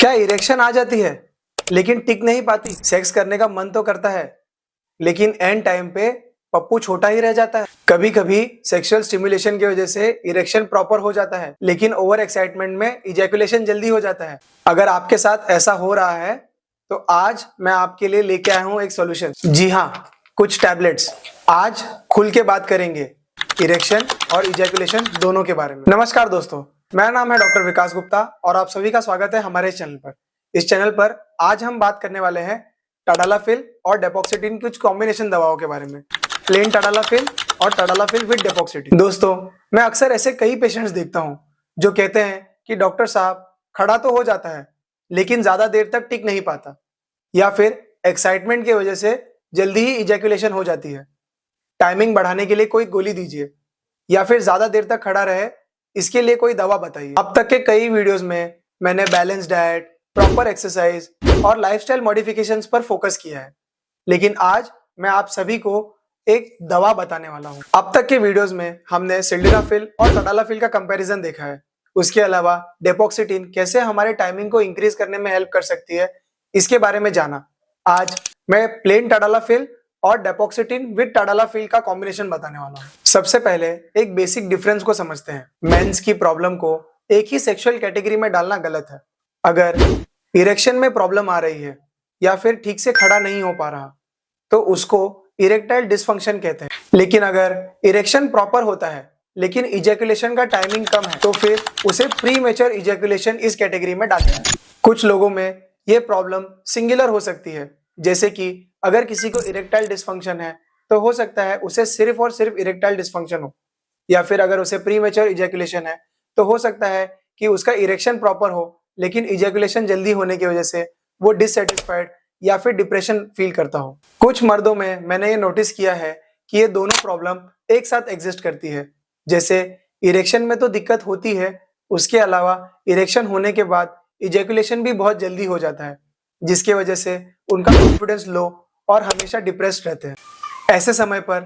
क्या इरेक्शन आ जाती है लेकिन टिक नहीं पाती? सेक्स करने का मन तो करता है लेकिन एंड टाइम पे पप्पू छोटा ही रह जाता है। कभी कभी सेक्सुअल स्टिमुलेशन की वजह से इरेक्शन प्रॉपर हो जाता है लेकिन ओवर एक्साइटमेंट में इजैकुलेशन जल्दी हो जाता है। अगर आपके साथ ऐसा हो रहा है तो आज मैं आपके लिए लेके आया हूं एक सॉल्यूशन। जी हाँ, कुछ टैबलेट्स। आज खुल के बात करेंगे इरेक्शन और इजैकुलेशन दोनों के बारे में। नमस्कार दोस्तों, मेरा नाम है डॉक्टर विकास गुप्ता और आप सभी का स्वागत है हमारे चैनल पर। इस चैनल पर आज हम बात करने वाले हैं टाडालाफिल और डेपोक्सिटिन कुछ कॉम्बिनेशन दवाओं के बारे में। प्लेन टाडालाफिल और टाडालाफिल विद डेपोक्सिटिन। दोस्तों, मैं अक्सर ऐसे कई पेशेंट्स देखता हूं जो कहते हैं कि डॉक्टर साहब, खड़ा तो हो जाता है लेकिन ज्यादा देर तक टिक नहीं पाता, या फिर एक्साइटमेंट की वजह से जल्दी ही इजैकुलेशन हो जाती है। टाइमिंग बढ़ाने के लिए कोई गोली दीजिए या फिर ज्यादा देर तक खड़ा रहे इसके लिए कोई दवा बताइए। अब तक के कई वीडियोस में मैंने बैलेंस डाइट, प्रॉपर एक्सरसाइज और लाइफस्टाइल मॉडिफिकेशंस पर फोकस किया है, लेकिन आज मैं आप सभी को एक दवा बताने वाला हूं। अब तक के वीडियोस में हमने सिल्डेनाफिल और टाडालाफिल का कंपैरिजन देखा है। उसके अलावा डेपोक्सिटिन कैसे हमारे टाइमिंग को इंक्रीज करने में हेल्प कर सकती है, इसके बारे में जाना। आज मैं प्लेन टाडालाफिल और डेपोक्सिटिन विद टाडालाफिल का कॉम्बिनेशन बताने वाला हूं। सबसे पहले एक बेसिक डिफरेंस को समझते हैं। मेंस की प्रॉब्लम को एक ही सेक्सुअल कैटेगरी में डालना गलत है। अगर इरेक्शन में प्रॉब्लम आ रही है या फिर ठीक से खड़ा नहीं हो पा रहा तो उसको इरेक्टाइल डिसफंक्शन कहते हैं। लेकिन अगर इरेक्शन प्रॉपर होता है लेकिन इजैकुलेशन का टाइमिंग कम है तो फिर उसे प्रीमेच्योर इजैकुलेशन इस कैटेगरी में डालते हैं। कुछ लोगों में यह प्रॉब्लम सिंगुलर हो सकती है, जैसे कि अगर किसी को इरेक्टाइल डिसफंक्शन है तो हो सकता है उसे सिर्फ और सिर्फ इरेक्टाइल डिसफंक्शन हो, या फिर अगर उसे प्रीमेच्योर इजैकुलेशन है तो हो सकता है कि उसका इरेक्शन प्रॉपर हो लेकिन इजैकुलेशन जल्दी होने की वजह से वो डिससेटिस्फाइड या फिर डिप्रेशन फील करता हो। कुछ मर्दों में मैंने ये नोटिस किया है कि ये दोनों प्रॉब्लम एक साथ एग्जिस्ट करती है। जैसे इरेक्शन में तो दिक्कत होती है, उसके अलावा इरेक्शन होने के बाद इजैकुलेशन भी बहुत जल्दी हो जाता है, जिसकी वजह से उनका कॉन्फिडेंस लो और हमेशा डिप्रेस्ड रहते हैं। ऐसे समय पर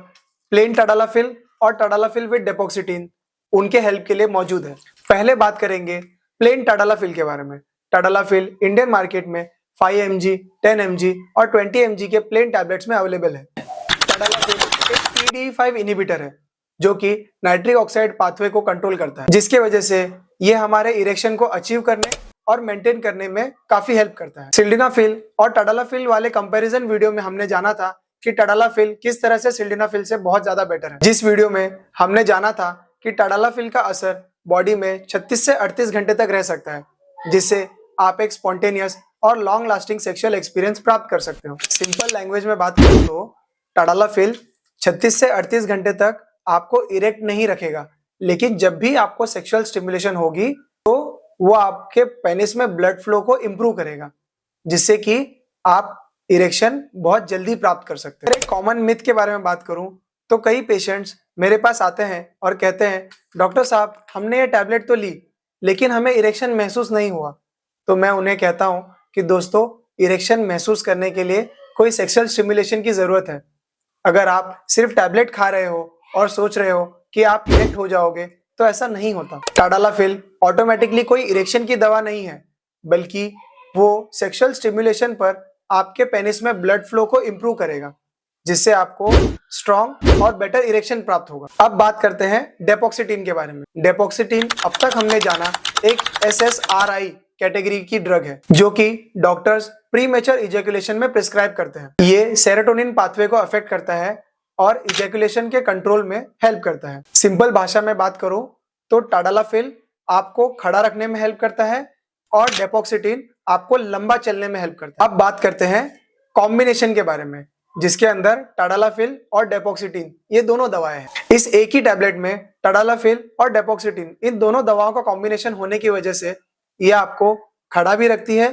प्लेन टाडालाफिल और टाडालाफिल विद डेपोक्सिटिन उनके हेल्प के लिए मौजूद है। पहले बात करेंगे प्लेन टाडालाफिल के बारे में। टाडालाफिल इंडियन मार्केट में 5 mg, 10 mg और 20 mg के प्लेन टैबलेट्स में अवेलेबल है। टाडालाफिल एक PDE5 इनहिबिटर है जो कि नाइट्रिक ऑक्साइड पाथवे को कंट्रोल करता है, जिसके वजह से ये हमारे इरेक्शन को अचीव करने और मेंटेन करने में काफी हेल्प करता है। सिल्डेनाफिल और टाडालाफिल वाले कंपैरिजन वीडियो में हमने जाना था कि टाडालाफिल किस तरह से सिल्डेनाफिल से बहुत ज्यादा बेटर है। जिस वीडियो में हमने जाना था कि टाडालाफिल का असर बॉडी में 36 से 38 घंटे तक रह सकता है, जिससे आप एक स्पॉन्टेनियस और लॉन्ग लास्टिंग सेक्सुअल एक्सपीरियंस प्राप्त कर सकते हो। सिंपल लैंग्वेज में बात करूं तो टाडालाफिल 36 से 38 घंटे तक आपको इरेक्ट नहीं रखेगा, लेकिन जब भी आपको सेक्सुअल स्टिमुलेशन होगी तो वो आपके पेनिस में ब्लड फ्लो को इंप्रूव करेगा, जिससे कि आप इरेक्शन बहुत जल्दी प्राप्त कर सकते हैं। एक कॉमन मिथ के बारे में बात करूं तो कई पेशेंट्स मेरे पास आते हैं और कहते हैं, डॉक्टर साहब, हमने ये टैबलेट तो ली लेकिन हमें इरेक्शन महसूस नहीं हुआ। तो मैं उन्हें कहता हूं कि दोस्तों, इरेक्शन महसूस करने के लिए कोई सेक्सुअल स्टिमुलेशन की जरूरत है। अगर आप सिर्फ टैबलेट खा रहे हो और सोच रहे हो कि आप इरेक्ट हो जाओगे तो ऐसा नहीं होता। टाडालाफिल ऑटोमेटिकली कोई इरेक्शन की दवा नहीं है, बल्कि वो सेक्सुअल स्टिमुलेशन पर आपके पेनिस में ब्लड फ्लो को इंप्रूव करेगा, जिससे आपको स्ट्रॉन्ग और बेटर इरेक्शन प्राप्त होगा। अब बात करते हैं डेपोक्सिटिन के बारे में। डेपोक्सिटिन अब तक हमने जाना एक SSRI कैटेगरी की ड्रग है जो कि डॉक्टर्स प्रीमेच्योर इजैकुलेशन में प्रिस्क्राइब करते हैं। ये सेरोटोनिन पाथवे को अफेक्ट करता है और इजैकुलेशन के कंट्रोल में हेल्प करता है। सिंपल भाषा में बात करूं तो टाडालाफिल आपको खड़ा रखने में हेल्प करता है और डेपोक्सिटिन आपको लंबा चलने में हेल्प करता है। अब बात करते हैं कॉम्बिनेशन के बारे में, जिसके अंदर टाडालाफिल और डेपोक्सिटिन ये दोनों दवाएं हैं। इस एक ही टैबलेट में टाडालाफिल और डेपोक्सिटिन इन दोनों दवाओं का कॉम्बिनेशन होने की वजह से ये आपको खड़ा भी रखती है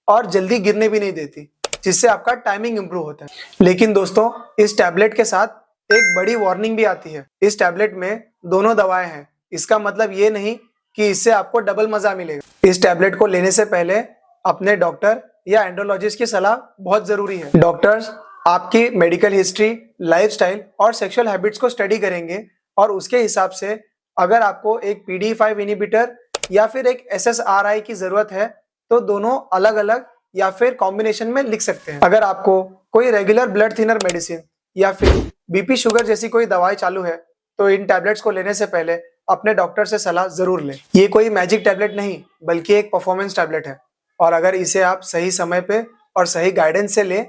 और जल्दी गिरने भी नहीं देती, जिससे आपका टाइमिंग इंप्रूव होता है। लेकिन दोस्तों, इस टैबलेट के साथ एक बड़ी वार्निंग भी आती है। इस टैबलेट में दोनों दवाएं हैं, इसका मतलब ये नहीं कि इससे आपको डबल मजा मिलेगा। इस टैबलेट को लेने से पहले अपने डॉक्टर या एंडोलॉजिस्ट की सलाह बहुत जरूरी है। डॉक्टर्स आपकी मेडिकल हिस्ट्री, लाइफस्टाइल और सेक्सुअल हैबिट्स को स्टडी करेंगे और उसके हिसाब से अगर आपको एक PDE5 इनहिबिटर या फिर एक SSRI की जरूरत है तो दोनों अलग अलग या फिर कॉम्बिनेशन में लिख सकते हैं। अगर आपको कोई रेगुलर ब्लड थिनर मेडिसिन या फिर बीपी शुगर जैसी कोई दवाई चालू है तो इन टैबलेट्स को लेने से पहले अपने डॉक्टर से सलाह जरूर लें। ये कोई मैजिक टैबलेट नहीं बल्कि एक परफॉर्मेंस टैबलेट है और अगर इसे आप सही समय पे और सही गाइडेंस से लें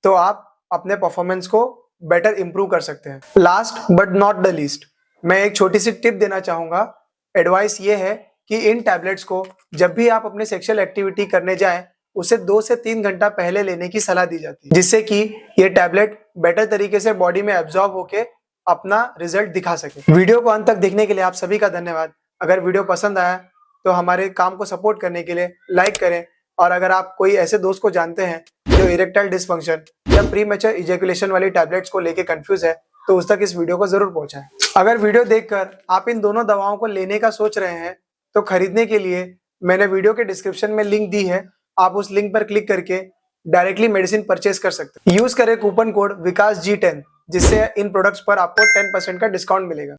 तो आप अपने परफॉर्मेंस को बेटर इंप्रूव कर सकते हैं। Last but not the least, मैं एक छोटी सी टिप देना चाहूंगा। एडवाइस ये है कि इन टैबलेट्स को जब भी आप अपने सेक्सुअल एक्टिविटी करने जाएं उसे 2 से 3 घंटा पहले लेने की सलाह दी जाती है, जिससे कि ये टैबलेट बेटर तरीके से बॉडी में एब्जॉर्ब होके अपना रिजल्ट दिखा सके। वीडियो को अंत तक देखने के लिए आप सभी का धन्यवाद। अगर वीडियो पसंद आया तो हमारे काम को सपोर्ट करने के लिए लाइक करें और अगर आप कोई ऐसे दोस्त को जानते हैं जो इरेक्टाइल डिसफंक्शन या प्रीमेच्योर इजैकुलेशन वाली टैबलेट्स को लेके कंफ्यूज है तो उस तक इस वीडियो को जरूर पहुंचाएं। अगर वीडियो देखकर आप इन दोनों दवाओं को लेने का सोच रहे हैं तो खरीदने के लिए मैंने वीडियो के डिस्क्रिप्शन में लिंक दी है, आप उस लिंक पर क्लिक करके डायरेक्टली मेडिसिन परचेज कर सकते हैं। यूज करें कूपन कोड विकास G10 जिससे इन प्रोडक्ट्स पर आपको 10% का डिस्काउंट मिलेगा।